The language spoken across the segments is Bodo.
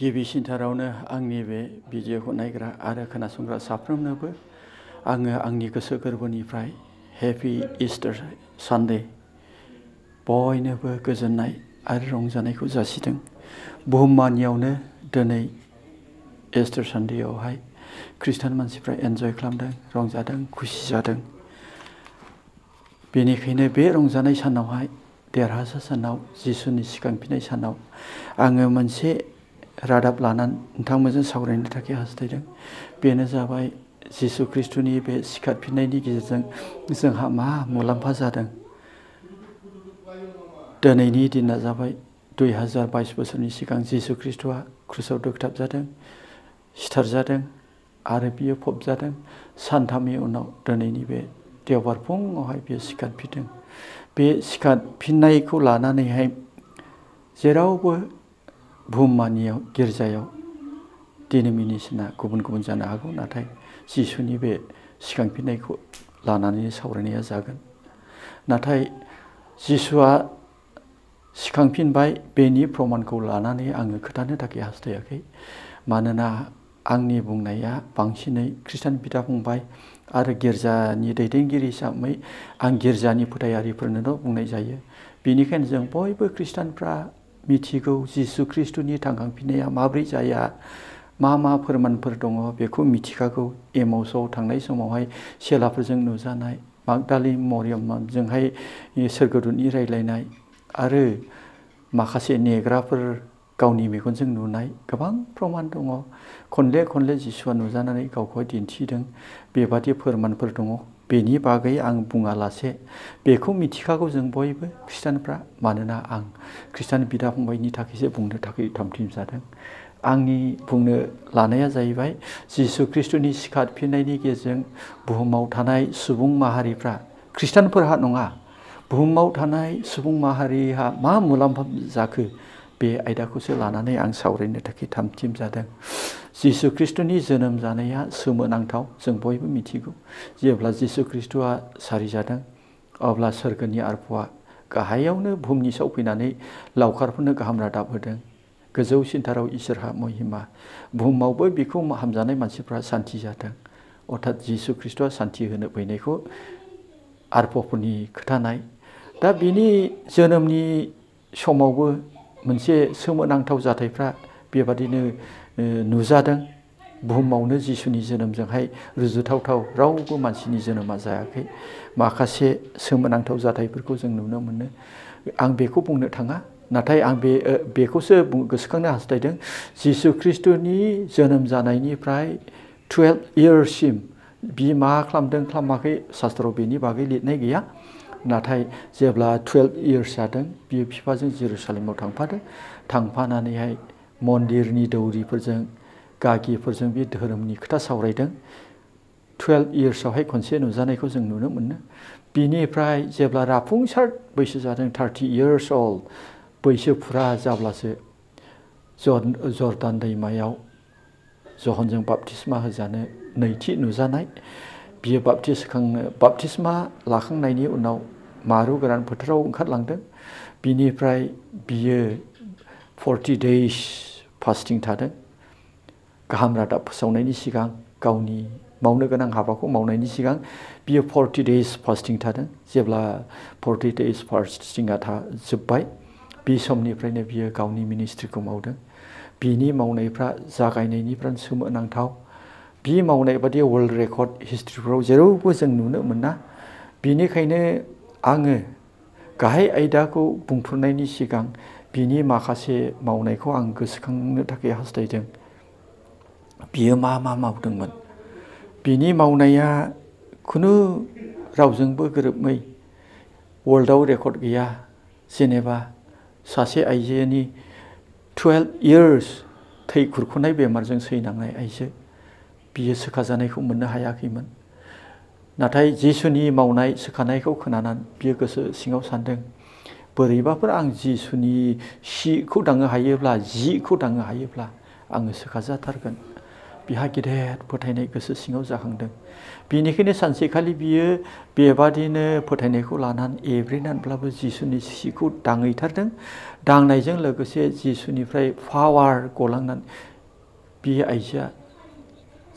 गिबिसिनथारावनो आंनि बे भिडिअखौ नायग्रा आरो खोनासंग्रा साफ्रोमनोबो आङो आंनि गोसो गोरबोनिफ्राय हेपि इस्टार सानडे बयनोबो गोजोननाय आरो रंजानायखौ जासिदों। बुहुममानियावनो दिनै इस्टार सानडेयावहाय खृष्टान मानसिफ्रा एन्जय खालामदों, रंजादों, खुसि जादों। बेनिखायनो बे रंजानाय सानावहाय देरहासार सानाव जिसुनि सिखांफिननाय सानाव आङो मोनसे रादाब लानानै नोंथांमोनजों सावरायनो थाखाय हास्थायदों। बेनो जाबाय जिसु ख्रिस्ट'नि बे सिखारफिननायनि गेजेरजों जोंहा मा मुलाम्फा जादों। दिनैनि दिना जाबाय 2022 बोसोरनि सिगां जिसु ख्रिस्ट'आ क्रुसाव दोगथाबजादों, सिथारजादों आरो बियो फबजादों। सानथामनि उनाव दिनैनि बे देवबार फुङावहाय बियो सिखारफिनदों। बे सिखारफिननायखौ लानानैहाय जेरावबो बुहुममानियाव गिर्जायाव डिनोमिनेसना गुबुन गुबुन जानो हागौ, नाथाय जिसुनि बे सिखांफिननायखौ लानानै सावरायनाया जागोन। नाथाय जिसुआ सिखांफिनबाय बेनि प्रमानखौ लानानै आङो खोथानो थाखाय हास्थायाखै। मानोना आंनि बुंनाया बांसिनै खृष्टान बिदा फंबाय आरो गिर्जानि दैदेनगिरि हिसाबै आं गिर्जानि फोथायारिफोरनोल' बुंनाय जायो। बेनिखायनो जों बयबो खृष्टानफ्रा मिथिगौ जिसु ख्रिस्ट'नि थांखांफिननाया माब्रै जाया, मा फोरमानफोर दङ बेखौ मिथिखागौ। एमाउसआव थांनाय समावहाय चेलाफोरजों नुजानाय, मागदालिनी मरियमजोंहाय सोरगोदूतनि रायज्लायनाय आरो माखासे नेग्राफोर गावनि मेगनजों नुनाय गोबां प्रमान दङ। खनले खनले जिसुआ नुजानानै गावखौहाय दिन्थिदों, बेबादि फोरमानफोर दङ। बेनि बागै आं बुङालासे बेखौ मिथिखागौ जों बयबो खृष्टानफ्रा। मानोना आं खृष्टान बिदा फंबायनि थाखायसो बुंनो थाखाय थामथिम जादों। आंनि बुंनो लानाया जाहैबाय जिसु ख्रिस्ट'नि सिखारफिननायनि गेजेरजों बुहुमाव थानाय सुबुं माहारिफ्रा, खृष्टानफोरहा नङा, बुहुमाव थानाय सुबुं माहारिहा मा मुलाम्फा जाखो बे आयदाखौसो लानानै आं सावरायनो थाखाय थामथिम जादों। जिसु ख्रिस्ट'नि जोनोम जानाया सोमोनांथाव, जों बयबो मिथिगौ। जेब्ला जिसु ख्रिस्ट'आ सारिजादों अब्ला सोरगोनि आरफआ गाहायावनो बुहुमनि सायाव फैनानै लावखारफोरनो गाहाम रादाब होदों। गोजौसिनथाराव इसोरहा महिमा, बुहुमावबो बिखौ हामजानाय मानसिफ्रा सान्थि जादों। अर्थात जिसु ख्रिस्ट'आ सान्थि होनो फैनायखौ आरफफोरनि खोथानाय। दा बिनि जोनोमनि समावबो मोनसे सोमोनांथाव जाथायफ्रा बेबादिनो नुजादों। बुहुमावनो जिसुनि जोनोमजोंहाय रुजुथावथाव रावबो मानसिनि जोनोमा जायाखै। माखासे सोमोनांथाव जाथायफोरखौ जों नुनो मोनो। आं बेखौ बुंनो थाङा, नाथाय आं बेखौसो गोसोखांनो हास्थायदों। जिसु ख्रिस्ट'नि जोनोम जानायनिफ्राय 12 इयार्ससिम बि मा खालामदों खालामाखै शास्त्रआव बेनि बागै लिरनाय गैया। नाथाय जेब्ला 12 इयार्स जादों बियो बिफाजों जेरुसालेमाव थांफादों। थांफानानैहाय मन्दिरनि दौरिफोरजों गागिफोरजों बे धोरोमनि खोथा सावरायदों। 12 इयार्सआवहाय खनसे नुजानायखौ जों नुनो मोनो। बिनिफ्राय जेब्ला राफुंसार बैसो जादों 30 इयार्स अल्ड बैसो फुरा जाब्लासो जर्दान दैमायाव जहनजों बाप्तिस्मा होजानो नैथि नुजानाय। बियो बाप्तिस्मा लाखांनायनि उनाव मारु गोरान फोथाराव ओंखारलांदों। बिनिफ्राय बियो 40 days फास्टिं थादों। गाहाम रादाब फोसावनायनि सिगां, गावनि मावनो गोनां हाबाखौ मावनायनि सिगां बियो 40 days फास्टिं थादों। जेब्ला 40 days फास्टिंआ जोब्बाय, बे समनिफ्रायनो बियो गावनि मिनिस्ट्रिखौ मावदों। बिनि मावनायफ्रा जागायनायनिफ्राय सोमोनांथाव। बि मावनाय बादि वर्ल्ड रेकर्ड हिस्ट्रिफ्राव जेरावबो जों नुनो मोना। बिनिखायनो आङो गाहाय आयदाखौ बुंफोरनायनि सिगां बिनि माखासे मावनायखौ आं गोसोखांनो थाखाय हास्थायदों। बियो मा मावदोंमोन? बिनि मावनाया खुनु रावजोंबो गोरोबै, वर्ल्डआव रेकर्ड गैया। जेनेबा सासे आइजोनि 12 इयार्स थै खुरख'नाय बेमारजों सैनांनाय आइजो, बियो सोखाजानायखौ मोननो हायाखैमोन। नाथाय जिसुनि मावनाय सोखानायखौ खोनानानै बियो गोसो सिङाव सानदों, बोरैबाफोर आं जिसुनि जिखौ दांनो हायोब्ला आङो सोखाजाथारगोन। बिहा गेदेर फोथायनाय गोसो सिङाव जाखांदों। बेनिखायनो सानसेखालि बियो बेबादिनो फोथायनायखौ लानानै एब्रेनानैब्लाबो जिसुनि सिखौ दांहैथारदों। दांनायजों लोगोसे जिसुनिफ्राय पावार गलांनानै बे आइजोआ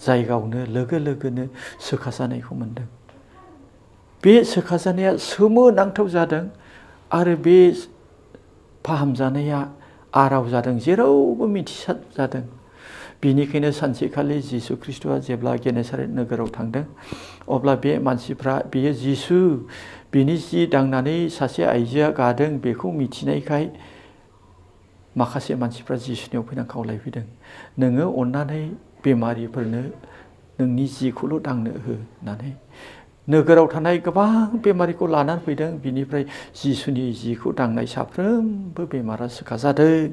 जायगायावनो लोगो लोगोनो सोखाजानायखौ मोनदों। बे सोखाजानाया सोमोनांथाव जादों आरो बे फाहामजानाया आराव जादों, जेरावबो मिथिसार जादों। बेनिखायनो सानसेखालि जिसु ख्रिस्ट'आ जेब्ला गेनेसारेत नोगोराव थांदों, अब्ला बे मानसिफ्रा बेयो जिसु बिनि जि दांनानै सासे आइजोआ गादों बेखौ मिथिनायखाय माखासे मानसिफ्रा जिसुनियाव फैनानै खावलायफैदों, नोङो अननानै बेमारिफोरनो नोंनि जिखौल' दांनो हो होननानै। नोगोराव थानाय गोबां बेमारिखौ लानानै फैदों। बिनिफ्राय जिसुनि जिखौ दांनाय साफ्रोमबो बेमारा सोखाजादों।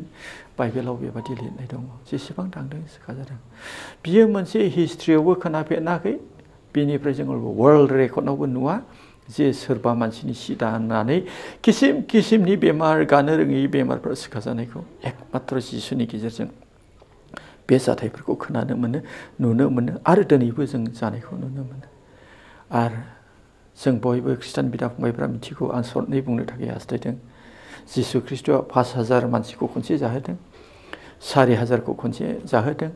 बाइबेलाव बेबादि लिरनाय दङ, जेसेबां दांदों सोखाजादों। बियो मोनसे हिस्ट्रियावबो खोनाफेराखै, बेनिफ्राय जोङो वर्ल्ड रेकर्डआवबो नुवा जे सोरबा मानसिनि सि दानानै किसिम किसिमनि बेमार, गानो रोङै बेमारफोरा सोखाजानायखौ एकमात्र जिसुनि गेजेरजों बे जाथायफोरखौ खोनानो मोनो, नुनो मोनो आरो दिनैबो जों जानायखौ नुनो मोनो। आरो जों बयबो खृष्टान बिदा फंबायफ्रा मिथिगौ, आं सर्टयै बुंनो थाखाय हास्थायदों। जिसु ख्रिस्ट'आ 5,000 मानसिखौ खनसे जाहोदों, 4,000खौ खनसे जाहोदों।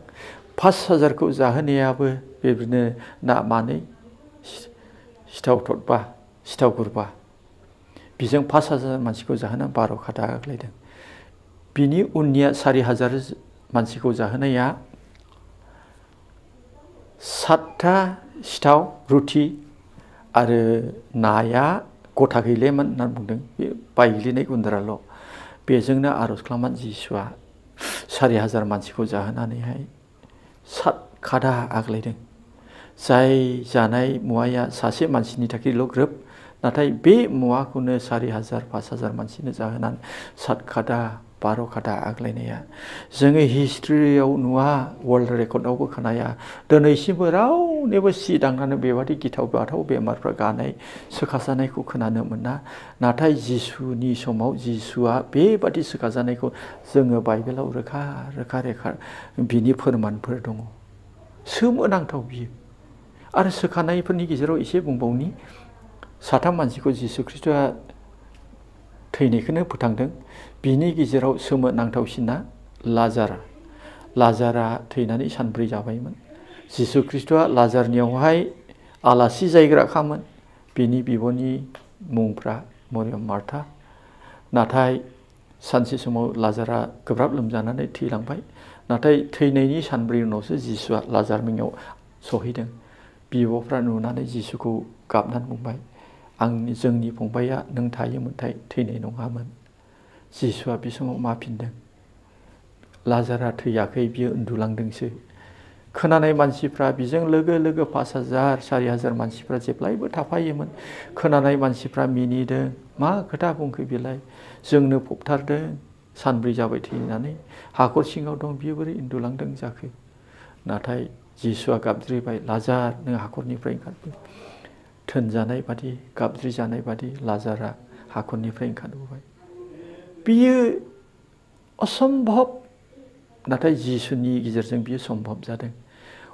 5,000खौ जाहोनायाबो बेबायदिनो ना मानै, सिथाव थरबा, सिथाव गुरबा, बेजों 5,000 मानसिखौ जाहोना 12 खादा आग्लायदों। बिनि उननिया 4,000 मानसिखौ जाहोनाया 7था सिथाव रुथि आरो नाया गथा गैलेमोन होनना बुंदों, बे बायग्लिनाय गुन्द्राल'। बेजोंनो आर'ज खालामनानै जिसुआ 4,000 मानसिखौ जाहोनानैहाय 7 खादा आग्लायदों। जाय जानाय मुवाया सासे मानसिनि थाखायल' ग्रोब, नाथाय बे मुवाखौनो 4,000 5,000 मानसिनो जाहोनानै 7 खादा 12 खादा आग्लायनाया जोङो हिस्ट्रियाव नुवा, वर्ल्ड रेकर्डआवबो खोनाया। दिनैसिमबो रावनिबो सि दांनानै बेबादि गिथाव बाथाव बेमारफ्रा गानाय सोखाजानायखौ खोनानो मोना। नाथाय जिसुनि समाव जिसुआ बेबादि सोखाजानायखौ जोङो बाइबेलाव रोखा बिनि फोरमानफोर दङ। सोमोनांथाव बियो। आरो सोखानायफोरनि गेजेराव एसे बुंबावनि, 3 मानसिखौ जिसु ख्रिस्ट'आ थैनायखौनो फोथांदों। बिनि गेजेराव सोमोनांथावसिना लाजारा थैनानै सानब्रै जाबायमोन। जिसु ख्रिस्ट'आ लाजारनियावहाय आलासि जायग्राखामोन। बिनि बिब'नि मुंफ्रा मरियम, मार्था। नाथाय सानसे समाव लाजारा गोब्राब लोमजानानै थैलांबाय। नाथाय थैनायनि सानब्रै उनावसो जिसुआ लाजारनियाव सहैदों। बिब'फ्रा नुनानै जिसुखौ गाबनानै बुंबाय, जोंनि फंबाया नों थायोमोनथाय थैनाय नङामोन। जिसुआ बे समाव मा फिनदों? लाजारा थैयाखै, बियो उन्दुलांदोंसो। खोनानाय मानसिफ्रा बिजों लोगो लोगो 5,000 4,000 मानसिफ्रा जेब्लायबो थाफायोमोन। खोनानाय मानसिफ्रा मिनिदों, मा खोथा बुंखो बेलाय, जोंनो फबथारदों, सानब्रै जाबाय थैनानै, हाखर सिङाव दं, बियो बोरै उन्दुलांदों जाखो? नाथाय जिसुआ गाबज्रिबाय, लाजार नों हाखरनिफ्राय ओंखारबो। थोनजानाय बादि, गाबज्रि जानाय बादि लाजारा हाखरनिफ्राय ओंखारबोबाय। बियो असम्भब, नाथाय जिसुनि गेजेरजों बियो सम्भब जादों।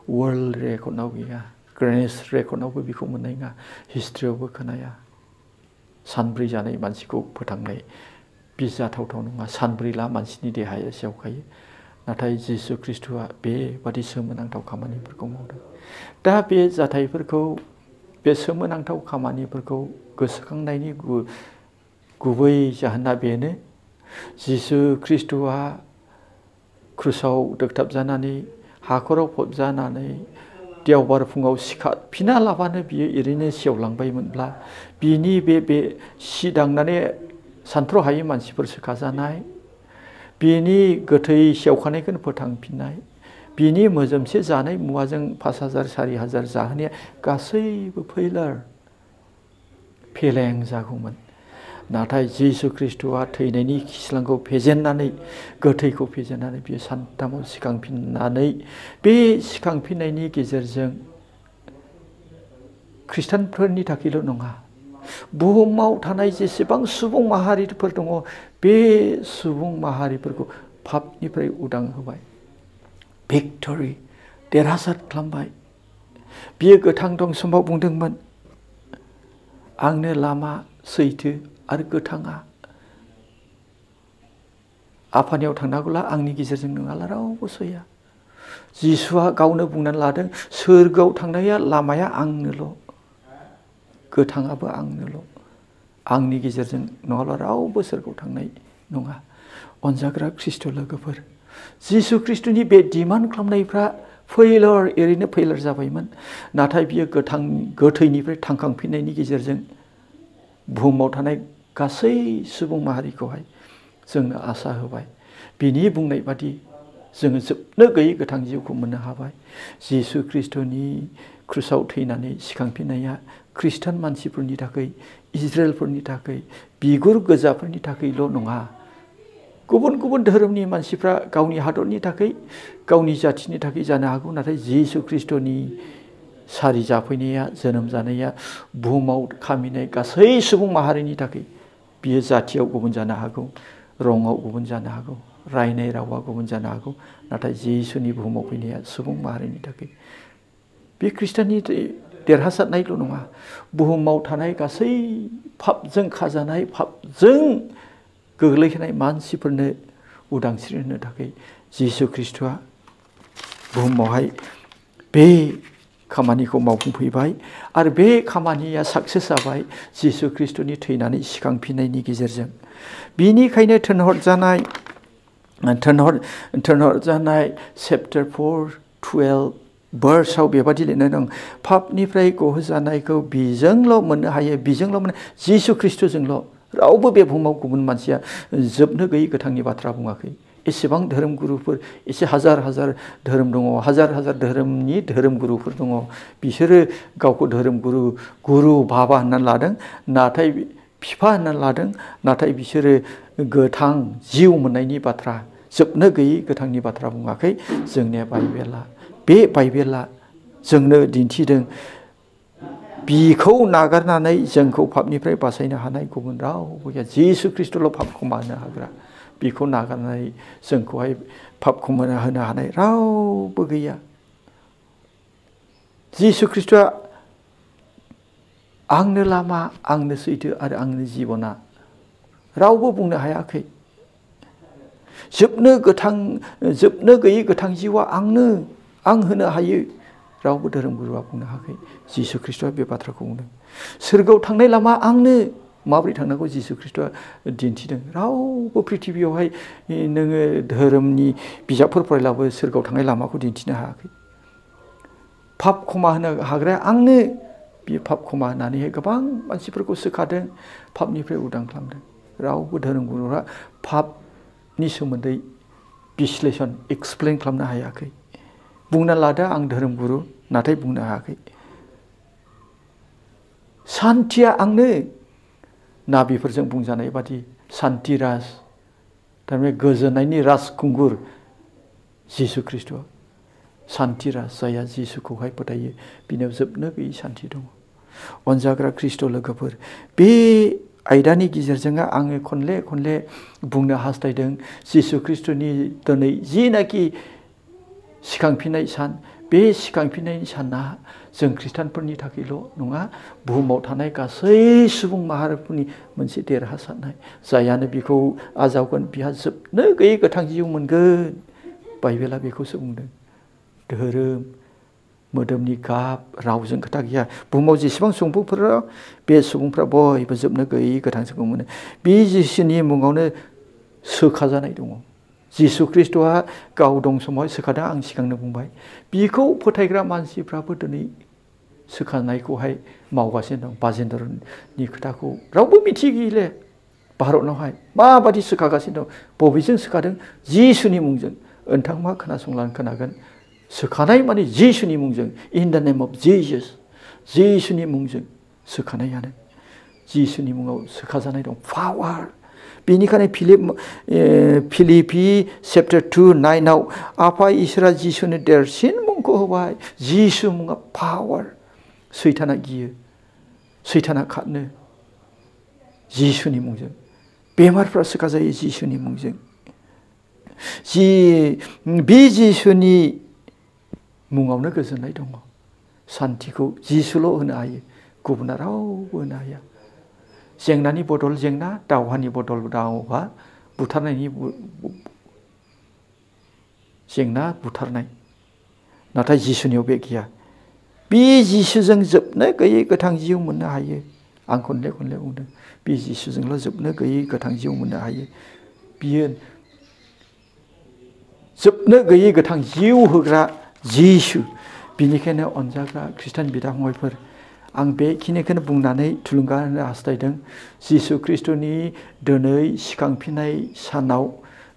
वर्ल्ड रेकर्डआव गैया, गिनेस रेकर्डआवबो बेखौ मोननाय नङा, हिस्ट्रियावबो खोनाया। सानब्रै जानाय मानसिखौ फोथांनाय बे जाथावथाव नङा। सानब्रैला मानसिनि देहाया सेवखायो। नाथाय जिसु ख्रिस्ट'आ बेबादि सोमोनांथाव खामानिफोरखौ मावदों। दा बे जाथायफोरखौ, बे सोमोनांथाव खामानिफोरखौ गोसोखांनायनि गुबै जाहोना बेनो, जिसु ख्रिस्ट'आ क्रुसाव दोगथाबजानानै, हाखराव फबजानानै, देवबार फुङाव सिखारफिना लाबानो बियो ओरैनो सेवलांबायमोनब्ला, बिनि बे सि दांनानै सानथ्र'हायै मानसिफोर सोखाजानाय, बिनि गोथै सेवखानायखौनो फोथांफिननाय, बिनि मोजोमसे जानाय मुवाजों 5,000 4,000 जाहोनाया गासैबो फेलें जागौमोन। नाथाय जिसु ख्रिस्ट'आ थैनायनि खिस्लांखौ फेजेननानै, गोथैखौ फेजेननानै बियो सानथामाव सिखांफिननानै, बे सिखांफिननायनि गेजेरजों खृष्टानफोरनि थाखायल' नङा, बुहुमाव थानाय जेसेबां सुबुं माहारिफोर दङ, बे सुबुं माहारिफोरखौ पापनिफ्राय उदां होबाय। भिक्टरि, देरहासार खालामबाय। बियो गोथां दं समाव बुंदोंमोन, आंनो लामा सैथो आरो गोथाङा। आफानियाव थांनांगौला आंनि गेजेरजों नङाला रावबो सैया। जिसुआ गावनो बुंनानै लादों, सोरगोआव थांनाया लामाया आंनोल', गोथाङाबो आंनोल', आंनि गेजेरजों नङाब्ला रावबो सोरगोआव थांनाय नङा। अनजाग्रा ख्रिस्ट' लोगोफोर, जिसु ख्रिस्ट'नि बे डिमान्ड खालामनायफ्रा ओरैनो फेइलार जाबायमोन। नाथाय बियो गोथैनिफ्राय थांखांफिननायनि गेजेरजों बुहुमाव थानाय गासै सुबुं माहारिखौहाय जोंनो आसा होबाय। बिनि बुंनाय बादि जोङो जोबनो गैयै गोथां जिउखौ मोननो हाबाय। जिसु ख्रिस्ट'नि क्रुसाव थैनानै सिखांफिननाया खृष्टान मानसिफोरनि थाखाय, इजराइलफोरनि थाखाय, बिगुर गोजाफोरनि थाखायल' नङा। गुबुन गुबुन धोरोमनि मानसिफ्रा गावनि हादरनि थाखाय, गावनि जाथिनि थाखाय जानो हागौ। नाथाय जिसु ख्रिस्ट'नि सारि जाफैनाया, जोनोम जानाया बुहुमाव खामिनाय गासै सुबुं माहारिनि थाखाय। बियो जाथियाव गुबुन जानो हागौ, रङाव गुबुन जानो हागौ, रायनाय रावा गुबुन जानो हागौ। नाथाय जिसुनि बुहुमाव फैनाया सुबुं माहारिनि थाखाय। बे खृष्टाननि देरहासारनायल' नङा, बुहुमाव थानाय गासै पापजों खाजानाय, पापजों गोग्लैहोनाय मानसिफोरनो उदांस्रि होनो थाखाय जिसु ख्रिस्ट'आ बुहुमावहाय बे खामानिखौ मावफुंफैबाय। आरो बे खामानिया साक्सेस जाबाय जिसु ख्रिस्ट'नि थैनानै सिखांफिननायनि गेजेरजों। बिनिखायनो थिनहरजानाय चेप्टार 4:12 भार्सआव बेबादि लिरनाय दं, पापनिफ्राय गहोजानायखौ बिजोंल' मोननो हायो, बिजोंल' मोनो, जिसु ख्रिस्ट'जोंल'। रावबो बे बुहुमाव गुबुन मानसिया जोबनो गैयै गोथांनि बाथ्रा बुङाखै। एसेबां धोरोम गुरुफोर, एसे हाजार हाजार धोरोम दङ, हाजार हाजार धोरोमनि धोरोम गुरुफोर दङ। बिसोरो गावखौ धोरोम गुरु बाबा होननानै लादों, नाथाय बिफा होननानै लादों। नाथाय बिसोरो गोथां जिउ मोननायनि बाथ्रा, जोबनो गैयै गोथांनि बाथ्रा बुङाखै। जोंनिया बाइबेला, बे बाइबेला जोंनो दिन्थिदों, बिखौ नागारनानै जोंखौ पापनिफ्राय बासायनो हानाय गुबुन रावबो गैया। जिसु ख्रिस्ट'ल' पापखौ मानो हाग्रा। बिखौ नागारनानै जोंखौहाय पापखौ होनो हानाय रावबो गैया। जिसु ख्रिस्ट'आ आंनो लामा, आंनो सैथो आरो आंनो जिबना। रावबो बुंनो हायाखै। जोबनो गैयै गोथां जिउआ आंनो, आं होनो हायो। रावबो धोरोम गुरुआ बुंनो हायाखै। जिसु ख्रिस्ट'आ बे बाथ्राखौ बुंदों। सोरगोआव थांनाय लामा आंनो, माबोरै थांनांगौ जिसु ख्रिस्ट'आ दिन्थिदों। रावबो प्रिथिबियावहाय नोङो धोरोमनि बिजाबफोर फरायलाबो सोरगोआव थांनाय लामाखौ दिन्थिनो हायाखै। पाप क्षमा होनो हाग्राया आंनो। बियो पाप क्षमा होनानैहाय गोबां मानसिफोरखौ सोखादों, पापनिफ्राय उदां खालामदों। रावबो धोरोम गुरुआ पापनि सोमोन्दै बिश्लेषण, एक्सप्लेन खालामनो हायाखै। बुंना लादो आं धोरोम गुरु, नाथाय बुंनो हायाखै। सान्थिया आंनो, नाबिफोरजों बुंजानाय बादि सान्ति राज, थारमाने गोजोननायनि राजखुंगुर जिसु ख्रिस्ट'। सान्ति राज, जायहा जिसुखौहाय फोथायो बिनियाव जोबनो गैयै सान्ति दङ। अनजाग्रा ख्रिस्ट' लोगोफोर, बे आयदानि गेजेरजों आङो खनले खनले बुंनो हास्थायदों, जिसु ख्रिस्ट'नि दिनै जिनाखि सिखांफिननाय सान, बे सिखांफिननायनि साना जों खृष्टानफोरनि थाखायल' नङा, बुहुमाव थानाय गासै सुबुं माहारिफोरनि मोनसे देरहासारनाय। जायानो बिखौ आजावगोन बिहा जोबनो गैयै गोथां जिउ मोनगोन। बाइबेला बेखौसो बुंदों। धोरोम, मोदोमनि गाब, रावजों खोथा गैया। बुहुमाव जेसेबां सुबुंफोर, बे सुबुंफ्रा बयबो जोबनो गैयै गोथां जिउखौ मोनो। बे जिसुनि मुङावनो सोखाजानाय दङ। जिसु ख्रिस्ट'आ गाव दं समाव सोखादों, आं सिगांनो बुंबाय। बिखौ फोथायग्रा मानसिफ्राबो दिनै सोखानायखौहाय मावगासिनो दं। बाजेन्द्रनि खोथाखौ रावबो मिथिगैले भारतनावहाय माबादि सोखागासिनो दं। बबेजों सोखादों? जिसुनि मुंजों। नोंथां मा खोनासंलानो खोनागोन, सोखानाय माने जिसुनि मुंजों, इन द नेम अफ जिजास, जिसुनि मुंजों सोखानायानो। जिसुनि मुङाव सोखाजानाय दं पावार। बेनिखायनो फिलिपि चेप्टार 2:9 आफा इसोरा जिसुनो देरसिन मुंखौ होबाय। जिसु मुङा पावार। सैताना गियो, सैताना खारनो जिसुनि मुंजों। बेमारफ्रा सोखाजायो जिसुनि मुंजों। बे जिसुनि मुङावनो गोजोननाय दङ। सान्थिखौ जिसुल' होनो हायो, गुबुना रावबो होनो हाया। जेंनानि बदल जेंना, दावहानि बदल दावहा, बुथारनायनि जेंना बुथारनाय, नाथाय जिसुनियाव बे गैया। बे जिसुजों जोबनो गैयै गोथां जिउ मोननो हायो। आं खनले खनले बुंदों, बे जिसुजोंल' जोबनो गैयै गोथां जिउ मोननो हायो। बियो जोबनो गैयै गोथां जिउ होग्रा जिसु। बिनिखायनो अनजाग्रा खृष्टान बिदा फंबायफोर, आं बेखिनिखौनो बुंनानै थुलुंगा होनो हास्थायदों। जिसु ख्रिस्ट'नि दिनै सिखांफिननाय सानाव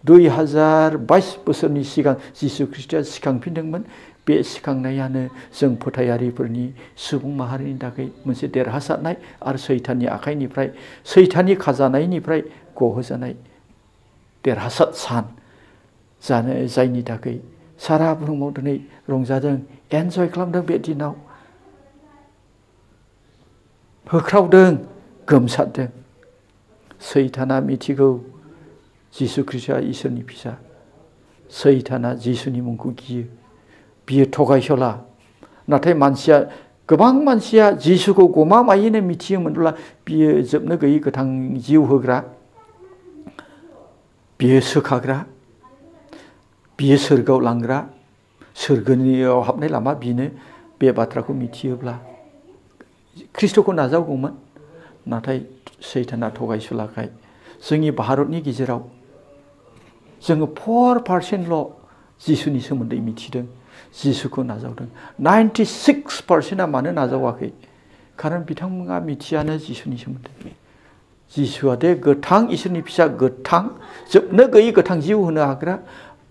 2022 बोसोरनि सिगां जिसु ख्रिस्ट'आ सिखांफिनदोंमोन। बे सिखांनायानो जों फोथायारिफोरनि सुबुं माहारिनि थाखाय मोनसे देरहासारनाय आरो सैताननि आखाइनिफ्राय, सैताननि खाजानायनिफ्राय गहोजानाय देरहासार सान जायनि थाखाय सारा बुहुमाव दिनै रंजादों, एन्जय खालामदों। बे दिनाव होख्रावदों, गोमसारदों। सैताना मिथिगौ जिसु ख्रिस्ट'आ इसोरनि फिसा। सैताना जिसुनि मुंखौ गियो, बियो थगायसुला। नाथाय मानसिया, गोबां मानसिया जिसुखौ गमामायैनो मिथियोमोनब्ला बियो जोबनो गैयै गोथां जिउ होग्रा, बियो सोखाग्रा, बियो सोरगोआव लांग्रा, सोरगोनियाव हाबनाय लामा बिनो, बे बाथ्राखौ मिथियोब्ला ख्रिस्ट'खौ नाजावगौमोन। नाथाय सैताना थगायसुलाखाय जोंनि भारतनि गेजेराव जोङो 4% जिसुनि सोमोन्दै मिथिदों, जिसुखौ नाजावदों। 96%आ मानो नाजावाखै? खारन बिथांमोना मिथियानो जिसुनि सोमोन्दै। जिसुआ दे गोथां इसोरनि फिसा, गोथां जोबनो गैयै गोथां जिउ होनो हाग्रा,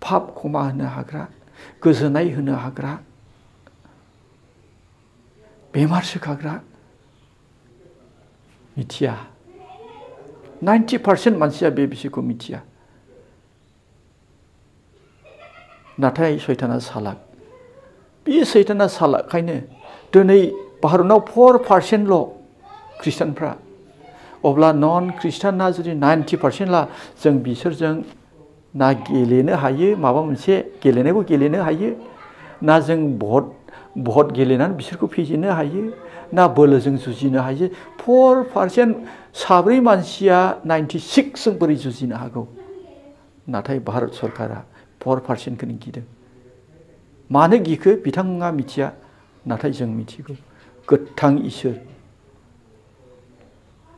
पाप क्षमा होनो हाग्रा, गोजोननाय होनो हाग्रा, बेमार सोखाग्रा। मिथिया। 90% मानसिया बे बिसयखौ मिथिया। नाथाय सैताना सालाक। बे सैताना सालाकखायनो दिनै भारतनाव 4%ल' खृष्टानफ्रा। अब्ला नन खृष्टाना जुदि 90%ला, जों बिसोरजों ना गेलेनो हायो, माबा मोनसे गेलेनायखौ गेलेनो हायो, ना जों भट गेलेनानै बिसोरखौ फेजेननो हायो, ना बोलोजों जुजिनो हायो। 4% साब्रै मानसिया 96जों बोरै जुजिनो हागौ? नाथाय भारत सरकारा 4%खौनो गिदों। मानो गिखो? बिथांमोना मिथिया, नाथाय जों मिथिगौ। गोथां इसोर,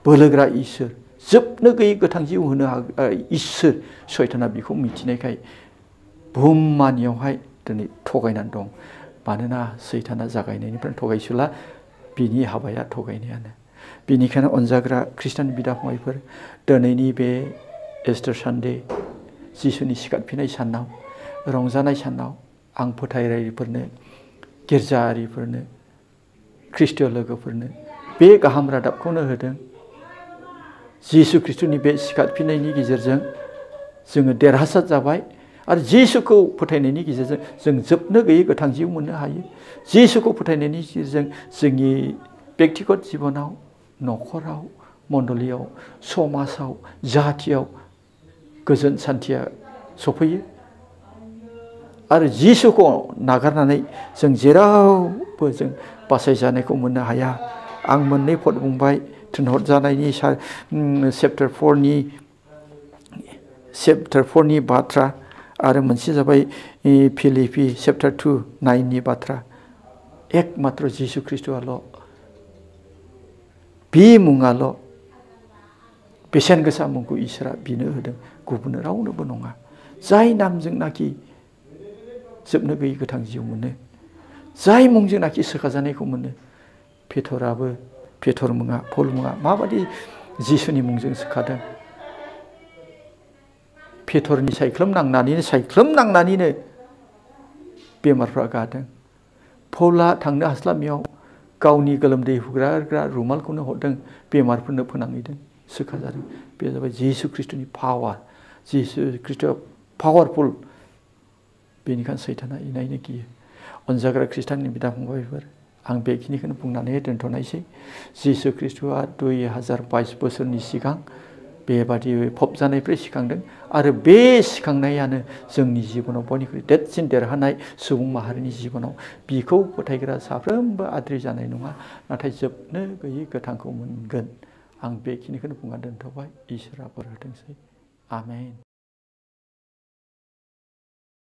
बोलोग्रा इसोर, जोबनो गैयै गोथां जिउ होनो हाग्रा इसोर, सैताना बेखौ मिथिनायखाय बुहुममानियावहाय दिनै थगायनानै दं। मानोना सैताना जागायनायनिफ्रायनो थगायसुला, बिनि हाबाया थगायनायानो। बिनिखायनो अनजाग्रा खृष्टान बिदा फंबायफोर, दिनैनि बे इस्टार सानडे, जिसुनि सिखारफिननाय सानाव, रंजानाय सानाव, आं फोथायारिफोरनो, गिर्जाआरिफोरनो, ख्रिस्टीय लोगोफोरनो बे गाहाम रादाबखौनो होदों। जिसु ख्रिस्ट'नि बे सिखारफिननायनि गेजेरजों जोङो देरहासार जाबाय, आरो जिसुखौ फोथायनायनि गेजेरजों जों जोबनो गैयै गोथां जिउ मोननो हायो। जिसुखौ फोथायनायनि गेजेरजों जोंनि बेक्तिगत जिबनाव, न'खराव, मण्डलियाव, समाजाव, जाथियाव गोजोन सान्थिया सफैयो। आरो जिसुखौ नागारनानै जों जेरावबो जों बासायजानायखौ मोननो हाया। आं मोननै पद बुंबाय, थिनहरजानायनि चेप्टार 4नि बाथ्रा, आरो मोनसे जाबाय फिलिपि चेप्टार 2:9नि बाथ्रा। एकमात्र जिसु ख्रिस्ट'आल', बे मुङाल' बेसेन गोसा मुंखौ इसोरा बिनो होदों, गुबुननो रावनोबो नङा। जाय नामजोंनाखि जोबनो गैयै गोथां जिउ मोनो, जाय मुंजोंनाखि सोखाजानायखौ मोनो। पेटर मुङा, पल मुङा माबादि जिसुनि मुंजों सोखादों। पेटरनि सायख्लुम नांनानैनो बेमारफ्रा गादों। पौला थांनो हास्लाबियाव गावनि गोलोमदै हुगारग्रा रुमालखौनो हरदों, बेमारफोरनो फोनांहैदों, सोखाजादों। बे जाबाय जिसु ख्रिस्ट'नि पावार। जिसु ख्रिस्ट'आ पावारफुल। बेनिखायनो सैताना इनायनो गियो। अनजाग्रा खृष्टाननि बिदा फंबायफोर, आं बेखिनिखौनो बुंनानै दोनथ'नायसै। जिसु ख्रिस्ट'आ 2022 बोसोरनि सिगां बेबादि फबजानायनिफ्राय सिखांदों आरो बे सिखांनायानो जोंनि जिबनाव बयनिख्रुइ देरसिन देरहानाय सुबुं माहारिनि जिबनाव बिखौ फोथायग्रा साफ्रोमबो आद्रि जानाय नङा, नाथाय जोबनो गैयै गोथांखौ मोनगोन। आं बेखिनिखौनो बुंना दोनथ'बाय। इसोरा बोर होथोंसै। आमेन।